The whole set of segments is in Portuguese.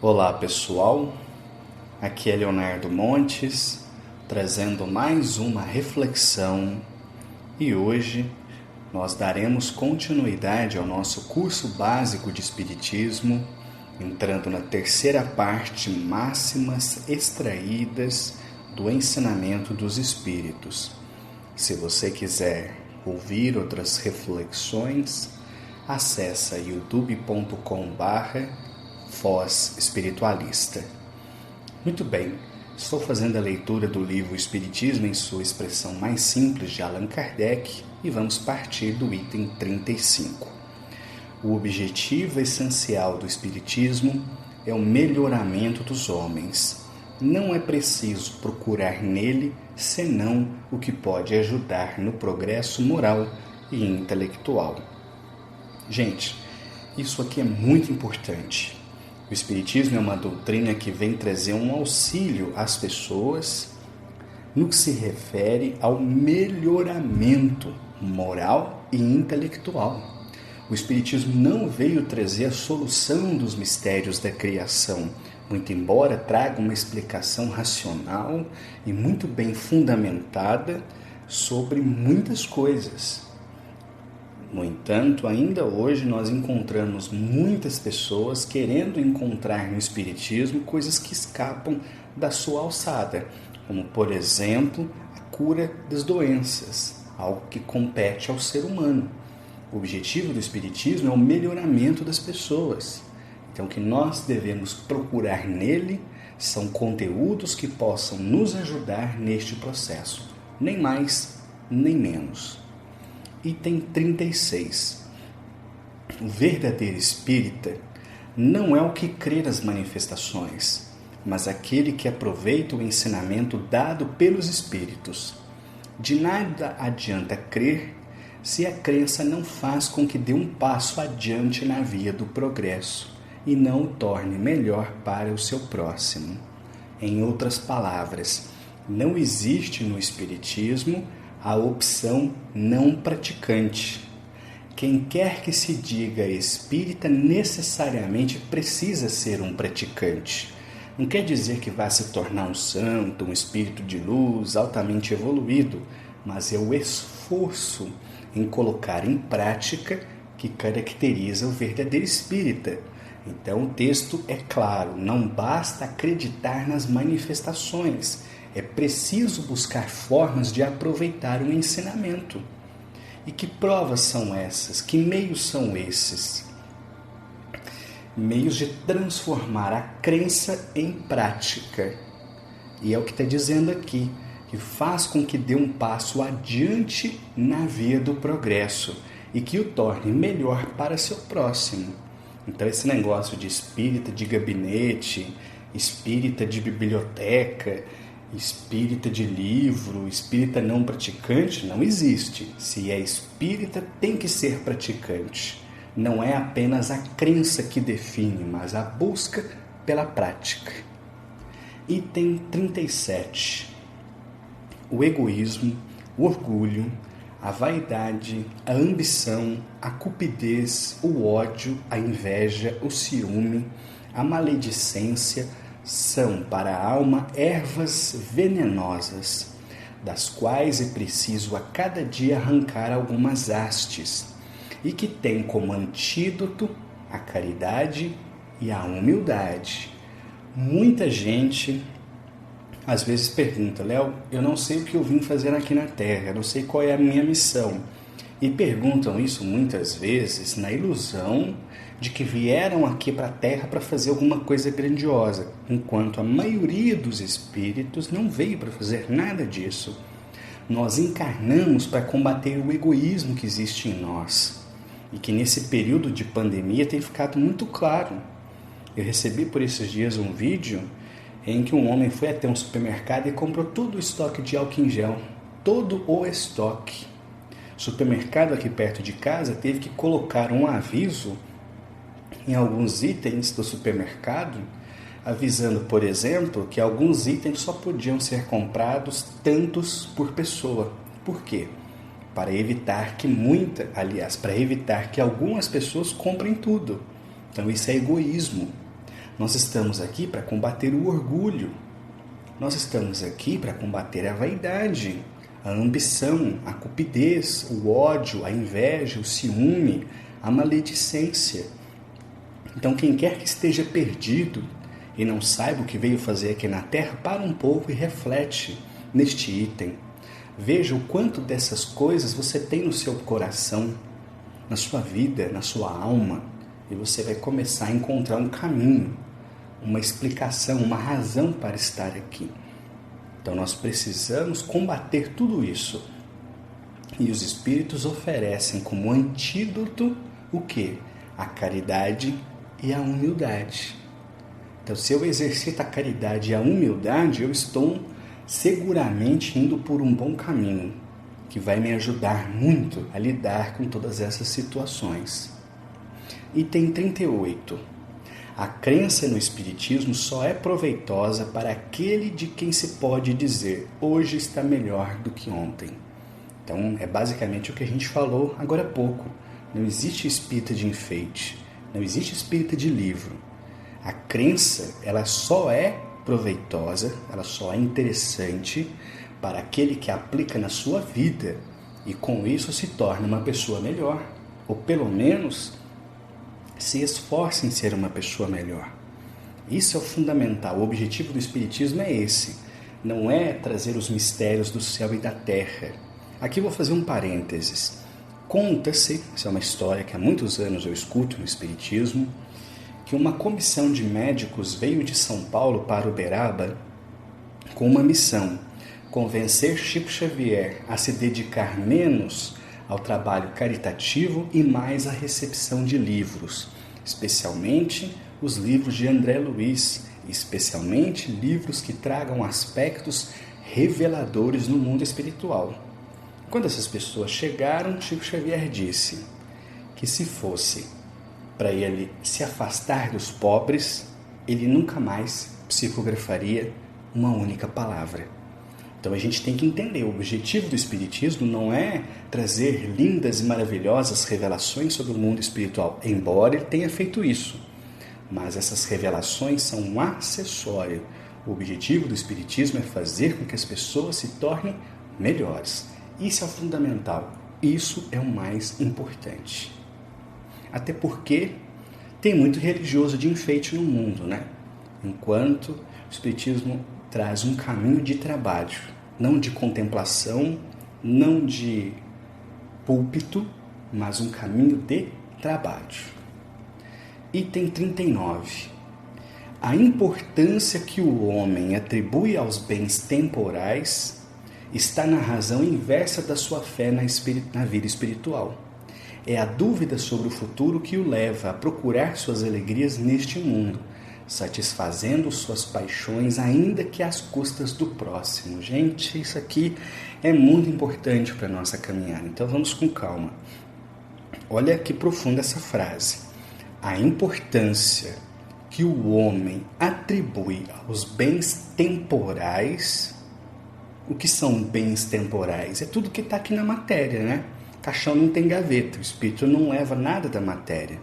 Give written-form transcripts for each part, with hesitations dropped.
Olá pessoal, aqui é Leonardo Montes, trazendo mais uma reflexão e hoje nós daremos continuidade ao nosso curso básico de Espiritismo, entrando na terceira parte, máximas extraídas do ensinamento dos Espíritos. Se você quiser ouvir outras reflexões, acessa youtube.com/Foz Espiritualista. Muito bem, estou fazendo a leitura do livro Espiritismo em sua expressão mais simples de Allan Kardec e vamos partir do item 35. O objetivo essencial do Espiritismo é o melhoramento dos homens. Não é preciso procurar nele senão o que pode ajudar no progresso moral e intelectual. Gente, isso aqui é muito importante. O Espiritismo é uma doutrina que vem trazer um auxílio às pessoas no que se refere ao melhoramento moral e intelectual. O Espiritismo não veio trazer a solução dos mistérios da criação, muito embora traga uma explicação racional e muito bem fundamentada sobre muitas coisas. No entanto, ainda hoje nós encontramos muitas pessoas querendo encontrar no Espiritismo coisas que escapam da sua alçada, como, por exemplo, a cura das doenças, algo que compete ao ser humano. O objetivo do Espiritismo é o melhoramento das pessoas. Então, o que nós devemos procurar nele são conteúdos que possam nos ajudar neste processo, nem mais, nem menos. Item 36. O verdadeiro espírita não é o que crê nas manifestações, mas aquele que aproveita o ensinamento dado pelos espíritos. De nada adianta crer se a crença não faz com que dê um passo adiante na via do progresso e não o torne melhor para o seu próximo. Em outras palavras, não existe no Espiritismo a opção não praticante. Quem quer que se diga espírita necessariamente precisa ser um praticante. Não quer dizer que vá se tornar um santo, um espírito de luz altamente evoluído, mas é o esforço em colocar em prática que caracteriza o verdadeiro espírita. Então o texto é claro, não basta acreditar nas manifestações, é preciso buscar formas de aproveitar o ensinamento. E que provas são essas? Que meios são esses? Meios de transformar a crença em prática. E é o que está dizendo aqui, que faz com que dê um passo adiante na via do progresso e que o torne melhor para seu próximo. Então esse negócio de espírita de gabinete, espírita de biblioteca, espírita de livro, espírita não praticante, não existe. Se é espírita, tem que ser praticante. Não é apenas a crença que define, mas a busca pela prática. Item 37. O egoísmo, o orgulho, a vaidade, a ambição, a cupidez, o ódio, a inveja, o ciúme, a maledicência, são para a alma ervas venenosas, das quais é preciso a cada dia arrancar algumas hastes, e que tem como antídoto a caridade e a humildade. Muita gente às vezes pergunta: Léo, eu não sei o que eu vim fazer aqui na Terra, eu não sei qual é a minha missão. E perguntam isso muitas vezes na ilusão de que vieram aqui para a Terra para fazer alguma coisa grandiosa, enquanto a maioria dos espíritos não veio para fazer nada disso. Nós encarnamos para combater o egoísmo que existe em nós e que nesse período de pandemia tem ficado muito claro. Eu recebi por esses dias um vídeo em que um homem foi até um supermercado e comprou todo o estoque de álcool em gel, todo o estoque. O supermercado aqui perto de casa teve que colocar um aviso em alguns itens do supermercado, avisando, por exemplo, que alguns itens só podiam ser comprados tantos por pessoa. Por quê? Para evitar que algumas pessoas comprem tudo. Então isso é egoísmo. Nós estamos aqui para combater o orgulho. Nós estamos aqui para combater a vaidade, a ambição, a cupidez, o ódio, a inveja, o ciúme, a maledicência. Então, quem quer que esteja perdido e não saiba o que veio fazer aqui na Terra, para um pouco e reflete neste item. Veja o quanto dessas coisas você tem no seu coração, na sua vida, na sua alma, e você vai começar a encontrar um caminho, uma explicação, uma razão para estar aqui. Então nós precisamos combater tudo isso. E os Espíritos oferecem como antídoto o quê? A caridade e a humildade. Então, se eu exercito a caridade e a humildade, eu estou seguramente indo por um bom caminho, que vai me ajudar muito a lidar com todas essas situações. Item 38. A crença no Espiritismo só é proveitosa para aquele de quem se pode dizer hoje está melhor do que ontem. Então, é basicamente o que a gente falou agora há pouco. Não existe espírita de enfeite, não existe espírita de livro. A crença, ela só é proveitosa, ela só é interessante para aquele que aplica na sua vida e com isso se torna uma pessoa melhor, ou pelo menos se esforça em ser uma pessoa melhor. Isso é o fundamental. O objetivo do Espiritismo é esse. Não é trazer os mistérios do céu e da terra. Aqui vou fazer um parênteses. Conta-se, essa é uma história que há muitos anos eu escuto no Espiritismo, que uma comissão de médicos veio de São Paulo para Uberaba com uma missão: convencer Chico Xavier a se dedicar menos ao trabalho caritativo e mais à recepção de livros, especialmente os livros de André Luiz, especialmente livros que tragam aspectos reveladores no mundo espiritual. Quando essas pessoas chegaram, Chico Xavier disse que se fosse para ele se afastar dos pobres, ele nunca mais psicografaria uma única palavra. Então a gente tem que entender, o objetivo do Espiritismo não é trazer lindas e maravilhosas revelações sobre o mundo espiritual, embora ele tenha feito isso. Mas essas revelações são um acessório. O objetivo do Espiritismo é fazer com que as pessoas se tornem melhores. Isso é o fundamental, isso é o mais importante. Até porque tem muito religioso de enfeite no mundo, né? Enquanto o Espiritismo traz um caminho de trabalho, não de contemplação, não de púlpito, mas um caminho de trabalho. Item 39. A importância que o homem atribui aos bens temporais está na razão inversa da sua fé na vida espiritual. É a dúvida sobre o futuro que o leva a procurar suas alegrias neste mundo, satisfazendo suas paixões, ainda que às custas do próximo. Gente, isso aqui é muito importante para a nossa caminhada, então vamos com calma. Olha que profunda essa frase. A importância que o homem atribui aos bens temporais. O que são bens temporais? É tudo que está aqui na matéria, né? Caixão não tem gaveta, o espírito não leva nada da matéria.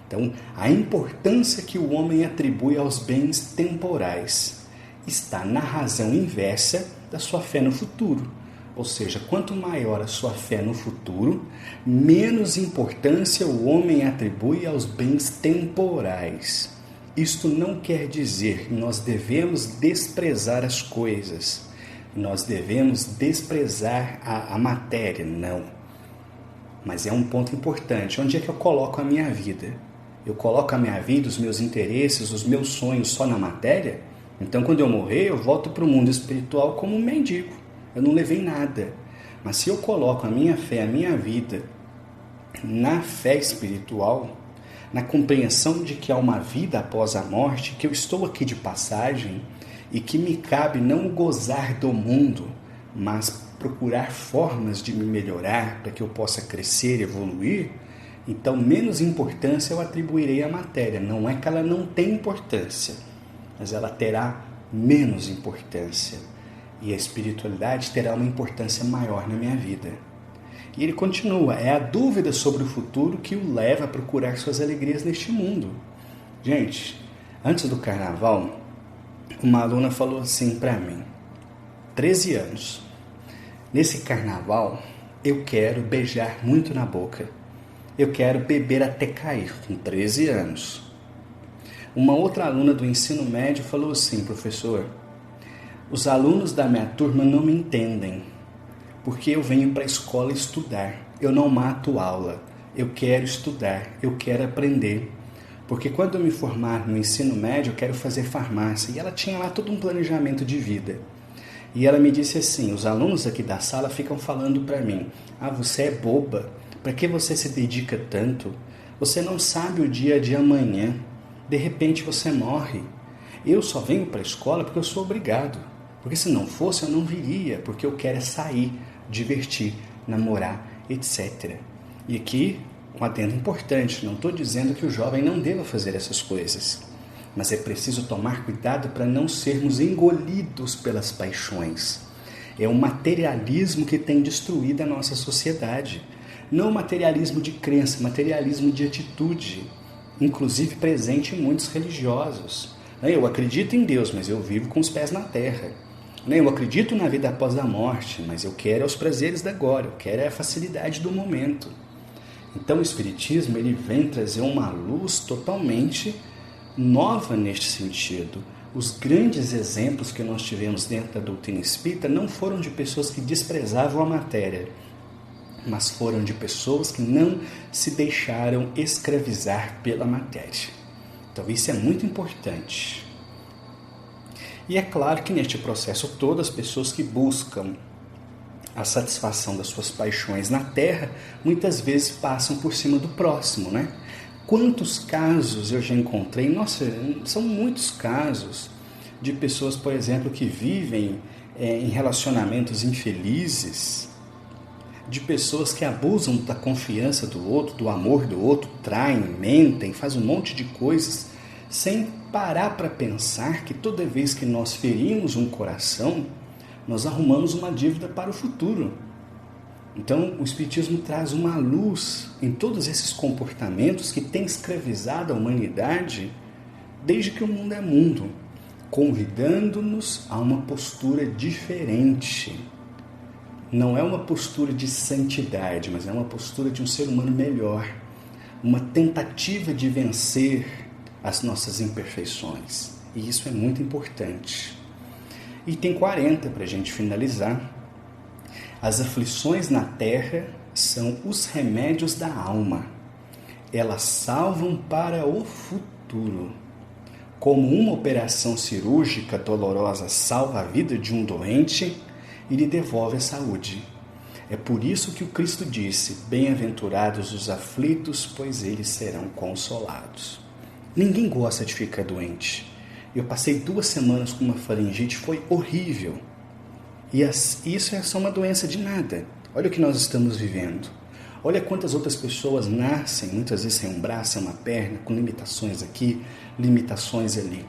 Então, a importância que o homem atribui aos bens temporais está na razão inversa da sua fé no futuro. Ou seja, quanto maior a sua fé no futuro, menos importância o homem atribui aos bens temporais. Isto não quer dizer que nós devemos desprezar as coisas, nós devemos desprezar a matéria, não. Mas é um ponto importante. Onde é que eu coloco a minha vida? Eu coloco a minha vida, os meus interesses, os meus sonhos só na matéria? Então, quando eu morrer, eu volto para o mundo espiritual como um mendigo. Eu não levei nada. Mas se eu coloco a minha fé, a minha vida na fé espiritual, na compreensão de que há uma vida após a morte, que eu estou aqui de passagem e que me cabe não gozar do mundo, mas procurar formas de me melhorar para que eu possa crescer e evoluir, então menos importância eu atribuirei à matéria. Não é que ela não tem importância, mas ela terá menos importância. E a espiritualidade terá uma importância maior na minha vida. E ele continua, é a dúvida sobre o futuro que o leva a procurar suas alegrias neste mundo. Gente, Antes do carnaval, uma aluna falou assim para mim, 13 anos, nesse carnaval eu quero beijar muito na boca, eu quero beber até cair, com 13 anos. Uma outra aluna do ensino médio falou assim, professor, os alunos da minha turma não me entendem, porque eu venho para a escola estudar, eu não mato aula, eu quero estudar, eu quero aprender, porque quando eu me formar no ensino médio eu quero fazer farmácia. E ela tinha lá todo um planejamento de vida. E ela me disse assim, os alunos aqui da sala ficam falando para mim, você é boba, para que você se dedica tanto? Você não sabe o dia de amanhã, de repente você morre. Eu só venho para a escola porque eu sou obrigado, porque se não fosse eu não viria, porque eu quero é sair, divertir, namorar, etc. E aqui, um adendo importante, não estou dizendo que o jovem não deva fazer essas coisas, mas é preciso tomar cuidado para não sermos engolidos pelas paixões. É o materialismo que tem destruído a nossa sociedade. Não materialismo de crença, materialismo de atitude, inclusive presente em muitos religiosos. Eu acredito em Deus, mas eu vivo com os pés na terra. Eu acredito na vida após a morte, mas eu quero os prazeres da agora, eu quero a facilidade do momento. Então o Espiritismo ele vem trazer uma luz totalmente nova neste sentido. Os grandes exemplos que nós tivemos dentro da doutrina espírita não foram de pessoas que desprezavam a matéria, mas foram de pessoas que não se deixaram escravizar pela matéria. Então isso é muito importante. E é claro que neste processo todo as pessoas que buscam a satisfação das suas paixões na terra, muitas vezes passam por cima do próximo, né? Quantos casos eu já encontrei, nossa, são muitos casos de pessoas, por exemplo, que vivem em relacionamentos infelizes, de pessoas que abusam da confiança do outro, do amor do outro, traem, mentem, fazem um monte de coisas, sem parar para pensar que toda vez que nós ferimos um coração, nós arrumamos uma dívida para o futuro. Então, o Espiritismo traz uma luz em todos esses comportamentos que têm escravizado a humanidade desde que o mundo é mundo, convidando-nos a uma postura diferente. Não é uma postura de santidade, mas é uma postura de um ser humano melhor, uma tentativa de vencer as nossas imperfeições. E isso é muito importante. Item 40, para a gente finalizar. As aflições na terra são os remédios da alma. Elas salvam para o futuro. Como uma operação cirúrgica dolorosa salva a vida de um doente e lhe devolve a saúde. É por isso que o Cristo disse, bem-aventurados os aflitos, pois eles serão consolados. Ninguém gosta de ficar doente. Eu passei 2 semanas com uma faringite, foi horrível. E isso é só uma doença de nada. Olha o que nós estamos vivendo. Olha quantas outras pessoas nascem, muitas vezes sem um braço, sem uma perna, com limitações aqui, limitações ali.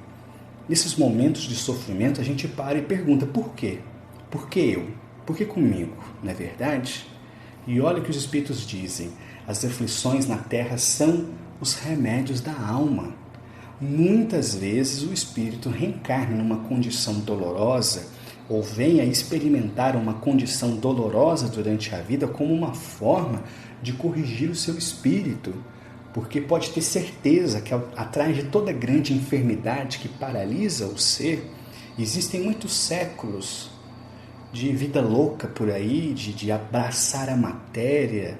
Nesses momentos de sofrimento, a gente para e pergunta, por quê? Por que eu? Por que comigo? Não é verdade? E olha o que os Espíritos dizem. As aflições na terra são os remédios da alma. Muitas vezes o espírito reencarna numa condição dolorosa ou vem a experimentar uma condição dolorosa durante a vida como uma forma de corrigir o seu espírito, porque pode ter certeza que atrás de toda grande enfermidade que paralisa o ser, existem muitos séculos de vida louca por aí, de abraçar a matéria,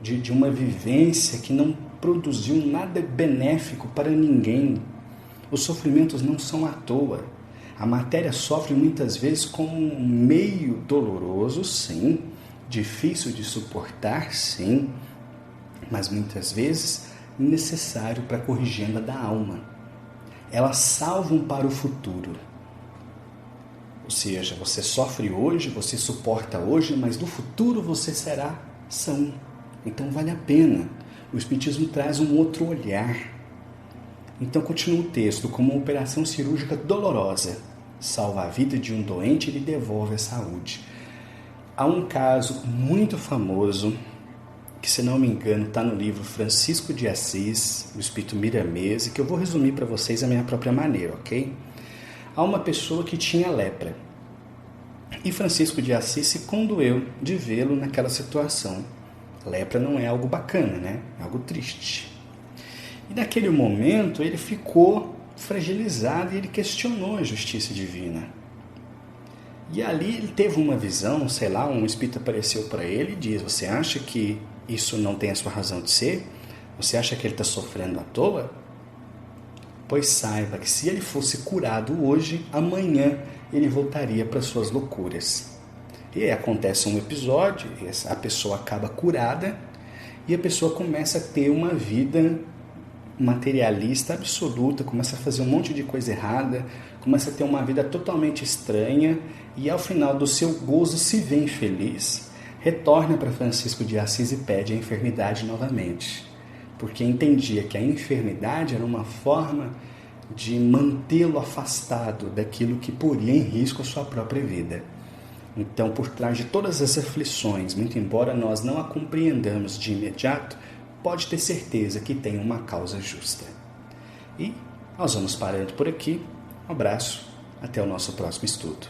de uma vivência que não produziu nada benéfico para ninguém. Os sofrimentos não são à toa. A matéria sofre muitas vezes como um meio doloroso, sim, difícil de suportar, sim, mas muitas vezes necessário para a corrigenda da alma. Elas salvam para o futuro. Ou seja, você sofre hoje, você suporta hoje, mas no futuro você será são. Então vale a pena. O Espiritismo traz um outro olhar. Então continua o texto, como uma operação cirúrgica dolorosa, salva a vida de um doente e lhe devolve a saúde. Há um caso muito famoso que, se não me engano, está no livro Francisco de Assis, o Espírito Miramês, e que eu vou resumir para vocês a minha própria maneira, ok? Há uma pessoa que tinha lepra, e Francisco de Assis se condoeu de vê-lo naquela situação. Lepra não é algo bacana, né? É algo triste. E naquele momento ele ficou fragilizado e ele questionou a justiça divina. E ali ele teve uma visão, sei lá, um espírito apareceu para ele e diz: você acha que isso não tem a sua razão de ser? Você acha que ele está sofrendo à toa? Pois saiba que se ele fosse curado hoje, amanhã ele voltaria para suas loucuras. E aí acontece um episódio, a pessoa acaba curada e a pessoa começa a ter uma vida materialista absoluta, começa a fazer um monte de coisa errada, começa a ter uma vida totalmente estranha e ao final do seu gozo se vê infeliz, retorna para Francisco de Assis e pede a enfermidade novamente, porque entendia que a enfermidade era uma forma de mantê-lo afastado daquilo que poria em risco a sua própria vida. Então, por trás de todas as aflições, muito embora nós não a compreendamos de imediato, pode ter certeza que tem uma causa justa. E nós vamos parando por aqui. Um abraço, até o nosso próximo estudo.